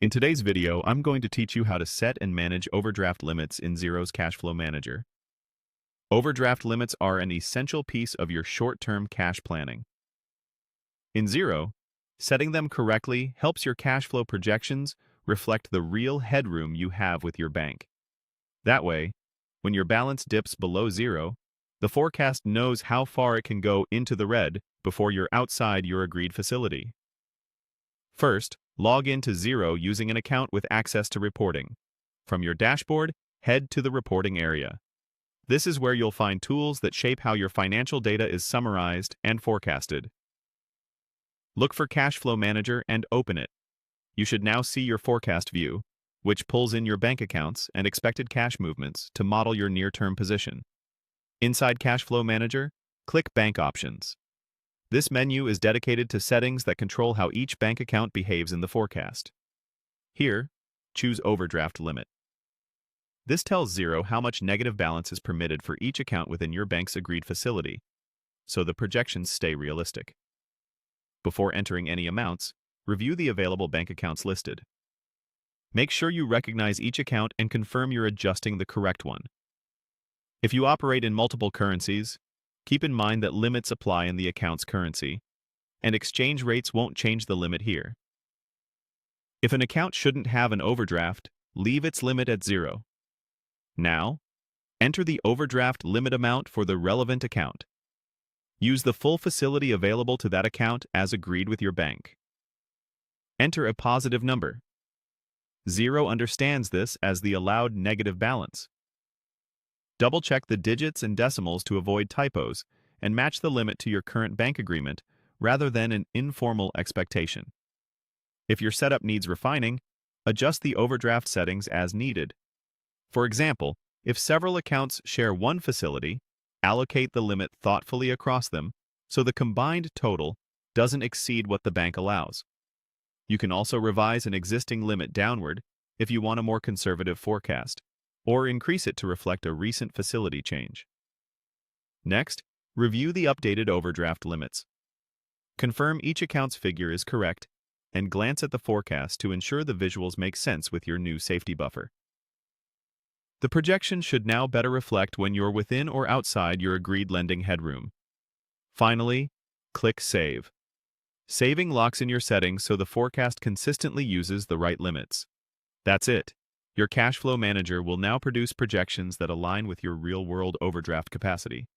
In today's video, I'm going to teach you how to set and manage overdraft limits in Xero's Cash Flow Manager. Overdraft limits are an essential piece of your short-term cash planning. In Xero, setting them correctly helps your cash flow projections reflect the real headroom you have with your bank. That way, when your balance dips below zero, the forecast knows how far it can go into the red before you're outside your agreed facility. First, log into Xero using an account with access to reporting. From your dashboard, head to the reporting area. This is where you'll find tools that shape how your financial data is summarized and forecasted. Look for Cash Flow Manager and open it. You should now see your forecast view, which pulls in your bank accounts and expected cash movements to model your near-term position. Inside Cash Flow Manager, click Bank Options. This menu is dedicated to settings that control how each bank account behaves in the forecast. Here, choose Overdraft Limit. This tells Xero how much negative balance is permitted for each account within your bank's agreed facility, so the projections stay realistic. Before entering any amounts, review the available bank accounts listed. Make sure you recognize each account and confirm you're adjusting the correct one. If you operate in multiple currencies, keep in mind that limits apply in the account's currency, and exchange rates won't change the limit here. If an account shouldn't have an overdraft, leave its limit at zero. Now, enter the overdraft limit amount for the relevant account. Use the full facility available to that account as agreed with your bank. Enter a positive number. Xero understands this as the allowed negative balance. Double-check the digits and decimals to avoid typos and match the limit to your current bank agreement rather than an informal expectation. If your setup needs refining, adjust the overdraft settings as needed. For example, if several accounts share one facility, allocate the limit thoughtfully across them so the combined total doesn't exceed what the bank allows. You can also revise an existing limit downward if you want a more conservative forecast, or increase it to reflect a recent facility change. Next, review the updated overdraft limits. Confirm each account's figure is correct, and glance at the forecast to ensure the visuals make sense with your new safety buffer. The projection should now better reflect when you're within or outside your agreed lending headroom. Finally, click Save. Saving locks in your settings so the forecast consistently uses the right limits. That's it. Your cash flow manager will now produce projections that align with your real-world overdraft capacity.